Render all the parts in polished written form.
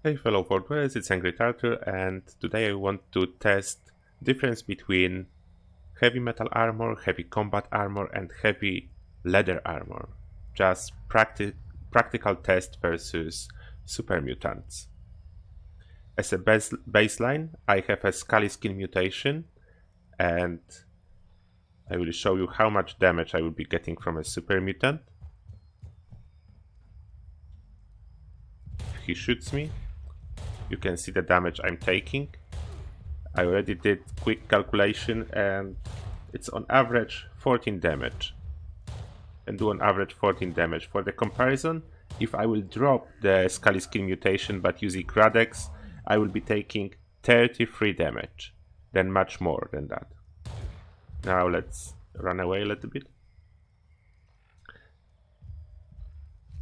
Hey fellow Fortwares, it's Angry Tartar, and today I want to test difference between heavy metal armor, heavy combat armor and heavy leather armor. Just practical test versus super mutants. As a baseline, I have a scaly skin mutation, and I will show you how much damage I will be getting from a super mutant. If he shoots me, you can see the damage I'm taking. I already did quick calculation and it's on average 14 damage. And do on average 14 damage. For the comparison, if I will drop the Scaly Skin mutation but using Gradex, I will be taking 33 damage. Then much more than that. Now let's run away a little bit.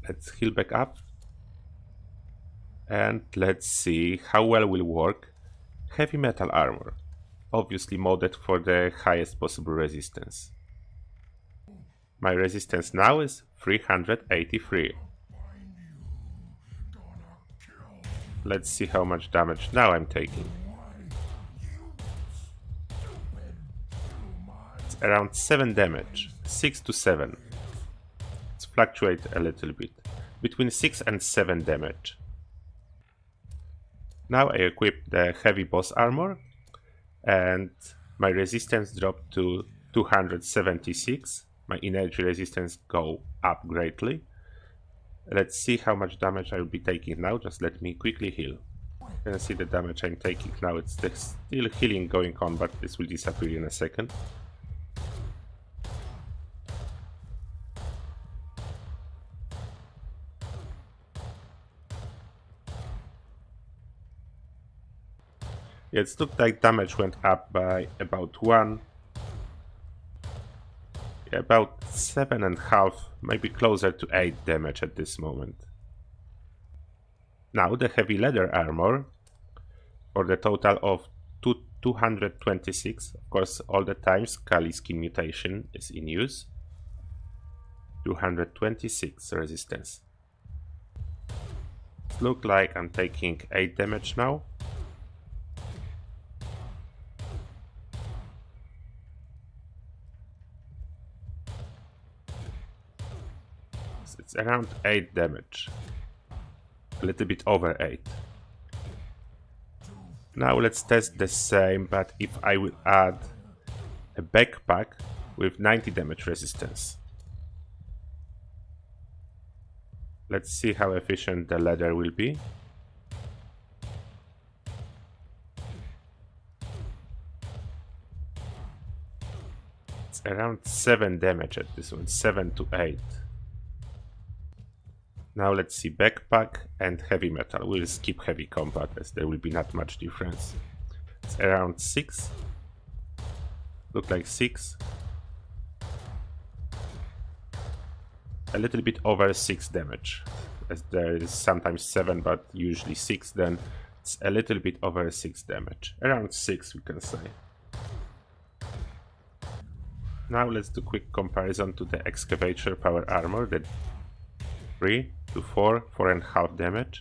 Let's heal back up. And let's see how well will work heavy metal armor, obviously modded for the highest possible resistance. My resistance now is 383. Let's see how much damage now I'm taking. It's around 7 damage, 6 to 7. It's fluctuate a little bit, between 6 and 7 damage. Now I equip the heavy boss armor and my resistance dropped to 276. My energy resistance go up greatly. Let's see how much damage I will be taking now. Just let me quickly heal. You can see the damage I'm taking now. It's still healing going on, but this will disappear in a second. Yeah, it looked like damage went up by about 1. Yeah, about 7.5, maybe closer to 8 damage at this moment. Now the heavy leather armor, for the total of 226, of course all the time Scaly Skin mutation is in use. 226 resistance. It looks like I'm taking 8 damage now. It's around 8 damage. A little bit over 8. Now let's test the same, but if I will add a backpack with 90 damage resistance. Let's see how efficient the leather will be. It's around 7 damage at this one, 7 to 8. Now let's see backpack and heavy metal. We'll skip heavy combat as there will be not much difference. It's around 6. Look like 6. A little bit over 6 damage. As there is sometimes 7 but usually 6, then it's a little bit over 6 damage. Around 6 we can say. Now let's do quick comparison to the Excavator power armor that 3 to 4.5 damage.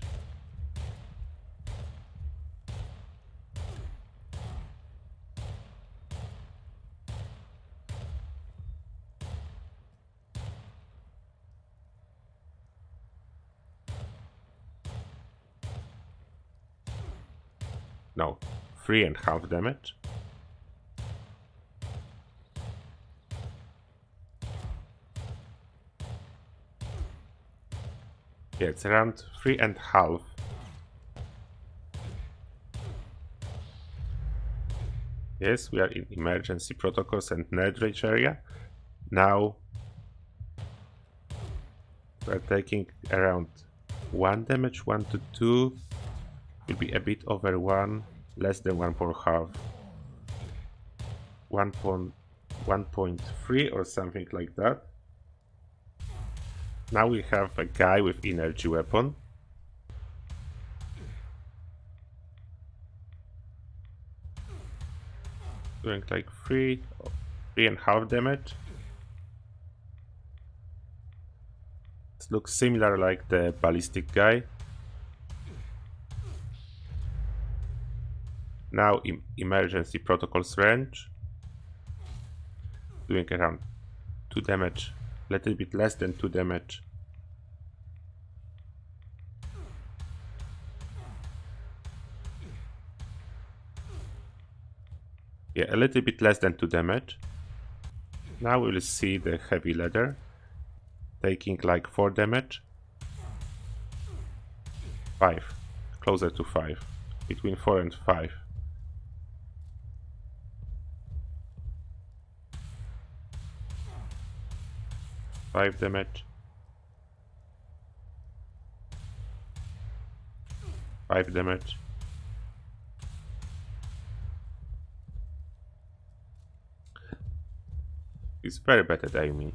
No, 3.5 damage. Yeah, it's around 3.5. Yes, we are in emergency protocols and nerd rage area. Now we're taking around 1 damage, 1 to 2. Will be a bit over 1, less than 1.5. 1.3 or something like that. Now we have a guy with energy weapon. Doing like 3.5 damage. This looks similar like the ballistic guy. Now emergency protocols range, doing around 2 damage, a little bit less than 2 damage. Yeah, a little bit less than 2 damage. Now we'll see the heavy leather taking like 4 damage. 5, closer to 5, between 4 and 5. Five damage. 5 damage. He's very bad at aiming.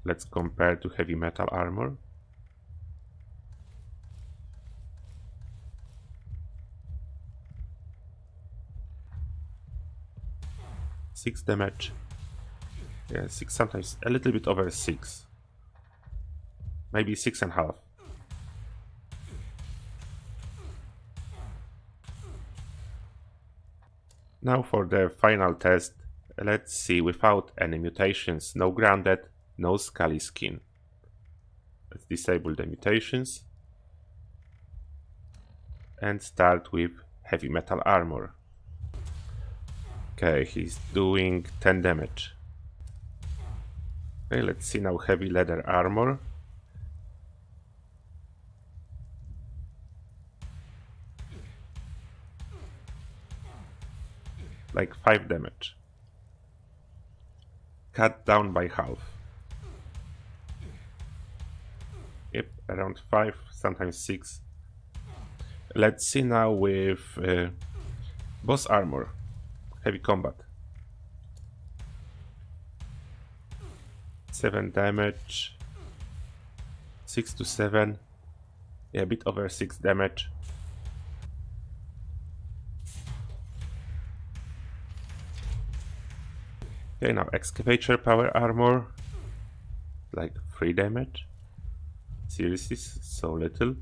Let's compare to heavy metal armor. Six damage. Yeah, 6, sometimes a little bit over 6. Maybe 6.5. Now for the final test, let's see without any mutations, no grounded, no scaly skin. Let's disable the mutations and start with heavy metal armor. Okay, he's doing 10 damage. Okay, let's see now heavy leather armor. Like 5 damage. Cut down by half. Yep, around 5, sometimes 6. Let's see now with boss armor, heavy combat. 7 damage. 6 to 7. Yeah, a bit over 6 damage. Okay, now Excavator power armor, like 3 damage. Seriously, so little.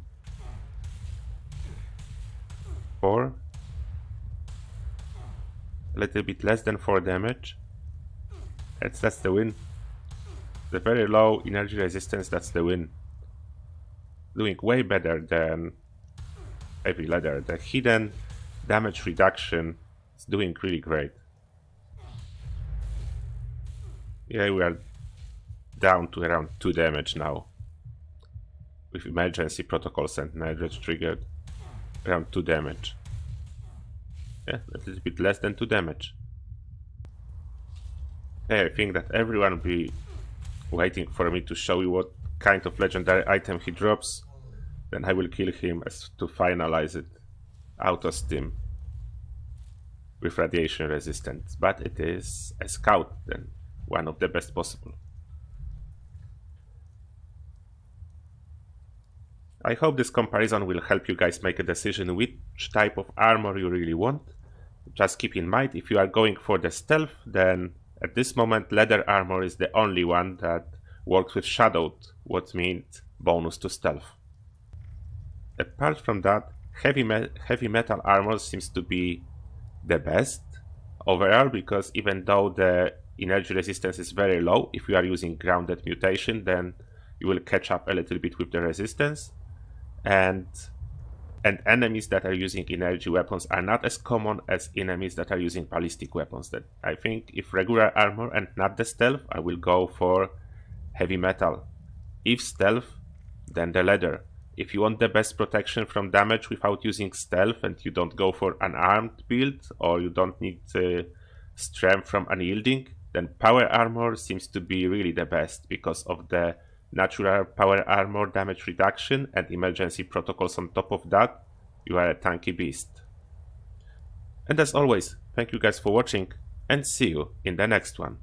4. A little bit less than 4 damage. That's the win. The very low energy resistance, that's the win. Doing way better than heavy leather. The hidden damage reduction is doing really great. Yeah, we are down to around 2 damage now. With emergency protocols and Nightred triggered, around 2 damage. Yeah, a little bit less than 2 damage. Okay, I think that everyone will be waiting for me to show you what kind of legendary item he drops. Then I will kill him as to finalize it. Auto Steam. With radiation resistance. But it is a scout then. One of the best possible. I hope this comparison will help you guys make a decision which type of armor you really want. Just keep in mind, if you are going for the stealth, then at this moment leather armor is the only one that works with shadowed, what means bonus to stealth. Apart from that, heavy metal armor seems to be the best overall, because even though the energy resistance is very low, if you are using grounded mutation, then you will catch up a little bit with the resistance. And enemies that are using energy weapons are not as common as enemies that are using ballistic weapons. That I think if regular armor and not the stealth, I will go for heavy metal. If stealth, then the leather. If you want the best protection from damage without using stealth and you don't go for an armed build, or you don't need strength from unyielding, then power armor seems to be really the best because of the natural power armor damage reduction and emergency protocols on top of that. You are a tanky beast. And as always, thank you guys for watching and see you in the next one.